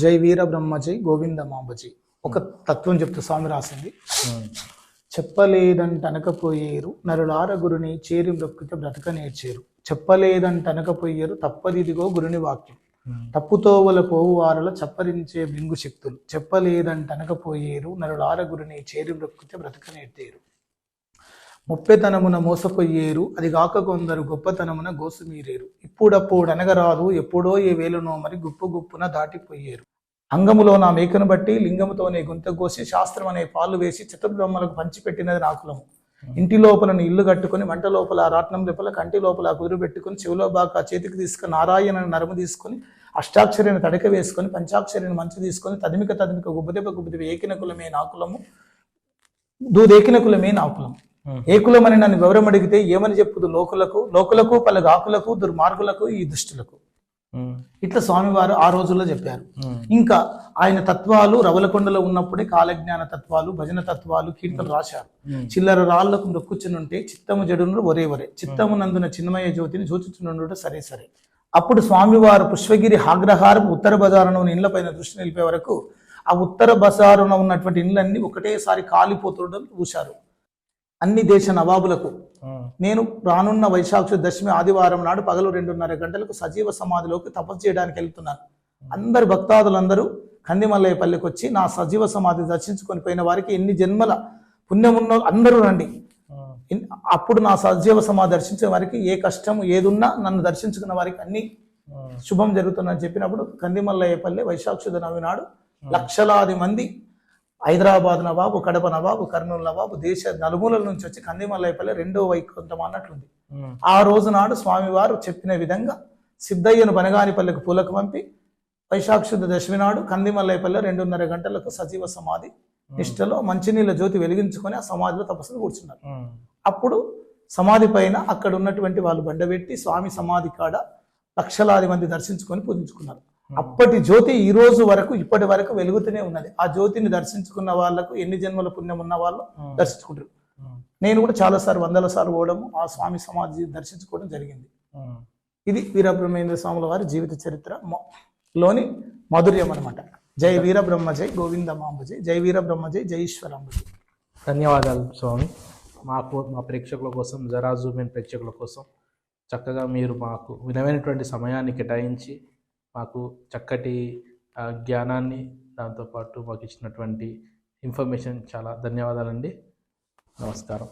జై వీర బ్రహ్మజై గోవింద మాంబజై. ఒక తత్వం చెప్తూ స్వామి రాసింది. చెప్పలేదంటనకపోయేరు నరులార గురుని చేరి బ్రతుకుతే బ్రతక నేర్చేరు. చెప్పలేదంటనకపోయేరు తప్పదిదిగో గురుని వాక్యం. తప్పుతోవల పోవు వారల చప్పరించే బింగు శక్తులు. చెప్పలేదంటనకపోయేరు నరులార గురుని చేరి బ్రతుకుతే బ్రతక నేర్చేరు. ముప్పెతనమున మోసపోయేరు అది గాక కొందరు గొప్పతనమున గోసుమీరేరు. ఇప్పుడప్పుడు అనగరాదు ఎప్పుడో ఏ వేలునో మరి గుప్పు గుప్పున దాటిపోయేరు. అంగములో నా మేకను బట్టి లింగముతోనే గుంత కోసి శాస్త్రం అనే పాలు వేసి చతుర్బ్రహ్మలకు పంచిపెట్టినది నాకులము. ఇంటి లోపలను ఇల్లు కట్టుకుని వంట లోపల రాట్నం లోపల కంటి లోపల కుదురు పెట్టుకుని చెవిలో బాగా చేతికి తీసుకుని నారాయణ నరము తీసుకుని అష్టాక్షరిని తడక వేసుకొని పంచాక్షరిని మంచి తీసుకొని తదిమిక గుబ్బదెబ్బ ఏకిన కులమే నాకులము దూదేకిన కులమే నాకులము. ఏ కులమని నన్ను వివరం అడిగితే ఏమని చెప్పుదు లోకులకు పలుగాకులకు దుర్మార్గులకు ఈ దుష్టులకు. ఇట్లా స్వామివారు ఆ రోజుల్లో చెప్పారు. ఇంకా ఆయన తత్వాలు రవలకొండలో ఉన్నప్పుడే కాలజ్ఞాన తత్వాలు భజన తత్వాలు కీర్తనలు రాశారు. చిల్లర రాళ్లకు నొక్కుచునుంటే చిత్తము జడును ఒరే చిత్తము నందున చిన్మయ జ్యోతిని చూచుచునుండుట సరే సరే. అప్పుడు స్వామివారు పుష్పగిరి ఆగ్రహారం ఉత్తర బజారును ఇండ్ల పైన దృష్టి నిలిపే వరకు ఆ ఉత్తర బజారున ఉన్నటువంటి ఇండ్లన్నీ ఒకటేసారి కాలిపోతుండడం చూశారు. అన్ని దేశ నవాబులకు నేను రానున్న వైశాఖ దశమి ఆదివారం నాడు పగలు 2:30 గంటలకు సజీవ సమాధిలోకి తపస్సు చేయడానికి వెళ్తున్నాను. అందరు భక్తాదులందరూ కందిమల్లయ్యపల్లికి వచ్చి నా సజీవ సమాధి దర్శించుకొని పోయిన వారికి ఎన్ని జన్మల పుణ్యమున్నో అందరూ రండి. అప్పుడు నా సజీవ సమాధి దర్శించిన వారికి ఏ కష్టం ఏదున్నా నన్ను దర్శించుకున్న వారికి అన్ని శుభం జరుగుతుందని చెప్పినప్పుడు కందిమల్లయ్యపల్లి వైశాఖ నవమి నాడు లక్షలాది మంది హైదరాబాద్ నవాబు, కడప నవాబు, కర్నూలు నవాబు దేశ నలుమూలల నుంచి వచ్చి కందిమల్లయ్యపల్లి రెండో వైకుంఠం అన్నట్లుంది. ఆ రోజు నాడు స్వామివారు చెప్పిన విధంగా సిద్ధయ్యను బనగానిపల్లికి పూలకు పంపి వైశాఖ దశమి నాడు కందిమల్లయ్యపల్లి 2:30 గంటలకు సజీవ సమాధి నిష్టలో మంచినీళ్ళ జ్యోతి వెలిగించుకొని ఆ సమాధిలో తపస్సులు కూర్చున్నారు. అప్పుడు సమాధి పైన అక్కడ ఉన్నటువంటి వాళ్ళు బండబెట్టి స్వామి సమాధి కాడ లక్షలాది మంది దర్శించుకొని పూజించుకున్నారు. అప్పటి జ్యోతి ఈ రోజు వరకు ఇప్పటి వరకు వెలుగుతూనే ఉన్నది. ఆ జ్యోతిని దర్శించుకున్న వాళ్ళకు ఎన్ని జన్మల పుణ్యం ఉన్న వాళ్ళు దర్శించుకుంటారు. నేను కూడా చాలా సార్లు 100ల సార్లు పోవడము ఆ స్వామి సమాధి దర్శించుకోవడం జరిగింది. ఇది వీరబ్రహ్మేంద్ర స్వాముల వారి జీవిత చరిత్ర లోని మాధుర్యం అనమాట. జై వీరబ్రహ్మజై గోవింద మాంబజై. జై వీరబ్రహ్మజై జై ఈశ్వరాంబజై. ధన్యవాదాలు స్వామి. మా ప్రేక్షకుల కోసం జరాజు ప్రేక్షకుల కోసం చక్కగా మీరు మాకు విలువైనటువంటి సమయాన్ని కేటాయించి మాకు చక్కటి జ్ఞానాన్ని దాంతోపాటు మాకు ఇచ్చినటువంటి ఇన్ఫర్మేషన్ చాలా ధన్యవాదాలండి. నమస్కారం.